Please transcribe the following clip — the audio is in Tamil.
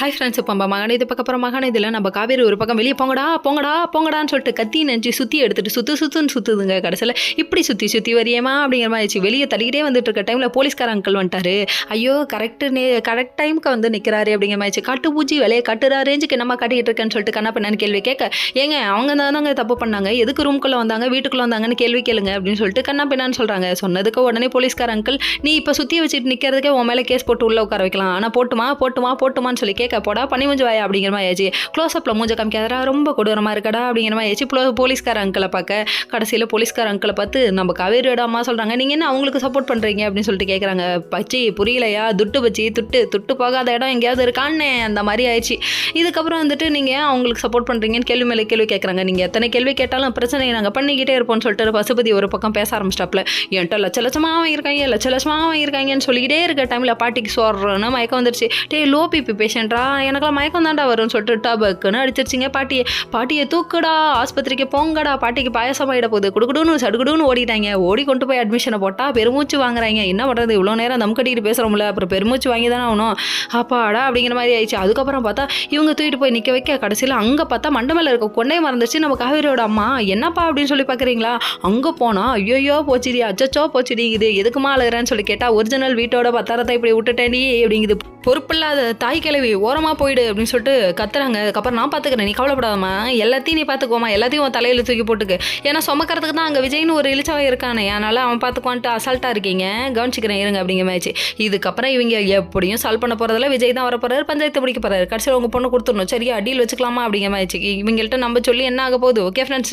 ஹாய் ஃப்ரெண்ட்ஸ், இப்போ நம்ம மகனது பக்கம் மகனதில் நம்ம காவேரி ஒரு பக்கம் வெளியே போங்கடா போங்கடா போங்கடான்னு சொல்லிட்டு கத்தி நினச்சி சுற்றி எடுத்துட்டு சுற்றுன்னு சுற்றுதுங்க. கடைசியில் இப்படி சுற்றி வரையமா அப்படிங்கிற மாதிரி ஆச்சு. வெளியே தள்ளிக்கிட்டே வந்துட்டு இருக்க டைமில் போலீஸ்கார அங்கிள் வந்துட்டாரு. ஐயோ கரெக்ட் டைமுக்கு வந்து நிற்கிறாரு அப்படிங்கிற மாதிரி. காட்டு பூச்சி வேலையை கட்டுறா ரேஞ்சுக்கு என்னமா காட்டிகிட்டு இருக்கேன்னு சொல்லிட்டு கண்ணா பண்ணான்னு கேள்வி கேட்க, ஏங்க அவங்க தானங்க தப்பு பண்ணாங்க, எதுக்கு ரூம்குள்ளே வந்தாங்க வீட்டுக்குள்ளே வந்தாங்கன்னு கேள்வி கேளுங்க அப்படின்னு சொல்லிட்டு கண்ணா பின்னான்னு சொல்கிறாங்க. சொன்னதுக்கு உடனே போலீஸ்கார அங்கிள், நீ இப்போ சுற்றி வச்சுட்டு நிற்கிறதுக்கே உன் மேலே கேஸ் போட்டு உள்ளே உட்கார வைக்கலாம், ஆனால் போட்டுமான்னு சொல்லி கேட்க, போடா பண்ணி மூஞ்சி வாயா அப்படிங்கிற மாதிரி ஆச்சு. க்ளோஸ்அப்பில் மூஞ்ச காமிக்காதரா, ரொம்ப கொடூரமாக இருக்கடா அப்படிங்கிற மாதிரி ஆச்சு. போலீஸ்கார அங்கிளை பார்க்க, கடைசியில் போலீஸ்கார அங்கிளை பார்த்து நம்ம காவேரியோட அம்மா சொல்கிறாங்க, நீங்கள் என்ன அவங்களுக்கு சப்போர்ட் பண்ணுறீங்க அப்படின்னு சொல்லிட்டு கேட்குறாங்க. பச்சி புரியலையா, துட்டு பச்சி துட்டு போகாத இடம் எங்கேயாவது இருக்கான்னு அந்த மாதிரி ஆயிடுச்சு. இதுக்கப்புறம் வந்துட்டு நீங்கள் அவங்களுக்கு சப்போர்ட் பண்ணுறீங்கன்னு கேள்வி மேலே கேள்வி கேட்குறாங்க. நீங்கள் எத்தனை கேள்வி கேட்டாலும் பிரச்சனையை நாங்கள் பண்ணிக்கிட்டே இருப்போம்னு சொல்லிட்டு பசுபதி ஒரு பக்கம் பேச ஆரம்பிச்சிட்டாப்ல. என்கிட்ட லட்சமாக வாங்கியிருக்காங்கன்னு சொல்லிக்கிட்டே இருக்க டைமில் பாட்டிக்கு சோறுன்னு மயக்கம் வந்துருச்சு. லோ பிபி பேஷண்ட்ரா, எனக்குலாம் மயக்கம் தாண்டா வரும்னு சொல்லிட்டு டபக்குன்னு அடிச்சிருச்சிங்க. பாட்டியை தூக்குடா, ஆஸ்பத்திரிக்கு போங்கடா, பாட்டிக்கு பாயசம் ஆகிட போகுது, சடுகுடுன்னு ஓடிட்டாங்க. ஓடி கொண்டு போய் அட்மிஷனை போட்டால் பெருமூச்சு வாங்குறாங்க. என்ன பண்ணுறது, இவ்வளோ நேரம் தம் கட்டிட்டு பேசுகிறோம்ல, அப்புறம் பெருமூச்சு வாங்கி தானே ஆகணும், அப்பாடா அப்படிங்கிற மாதிரி ஆயிடுச்சு. அதுக்கப்புறம் பார்த்தா இவங்க தூக்கிட்டு போய் நிற்க வைக்க, கடைசியில் அங்கே பார்த்தா மண்டமேல இருக்க கொண்டே மறந்துச்சு நம்ம காவேரியோட அம்மா. என்னப்பா அப்படின்னு சொல்லி பார்க்குறீங்களா, அங்கே போனால் ஐயோ போச்சுடி, அச்சோ போச்சுடி, இது எதுக்குமா அழுகிறேன்னு சொல்லி கேட்டால், ஒரிஜினல் வீட்டோட பத்திரத்தை இப்படி விட்டுட்டேன்டி அப்படிங்குது. பொறுப்பில்லாத தாய் கிழவி ஓரமாக போயிடு அப்படின்னு சொல்லிட்டு கத்துறாங்க. அதுக்கப்புறம் நான் பார்த்துக்கிறேன், நீ கவலைப்படாதம்மா, எல்லாத்தையும் நீ பார்த்துக்கோமா, எல்லாத்தையும் உன் தலையில் தூக்கி போட்டுக்கு, ஏன்னா சுமக்கிறதுக்கு தான் அங்கே விஜய்னு ஒரு இழிச்சவன் இருக்கானே, அதனால் அவன் பார்த்துக்குவான்ட்டு அசால்ட்டாக இருக்கீங்க, கவனிச்சிக்கிறேன் இருங்க அப்படிங்கிற மாதிரி. இதுக்கப்புறம் இவங்க எப்படியும் சால்வ் பண்ண போகிறதில்ல, விஜய் தான் வர போகிறாரு, பஞ்சாயத்து முடிக்க போகிறாரு, கடைசியில் உங்கள் பொண்ணு கொடுத்துடணும், சரியா டீல் வச்சுக்கலாமா அப்படிங்கிற மாதிரி. இவங்கள்ட்ட நம்ம சொல்லி என்ன ஆக போகுது. Okay friends.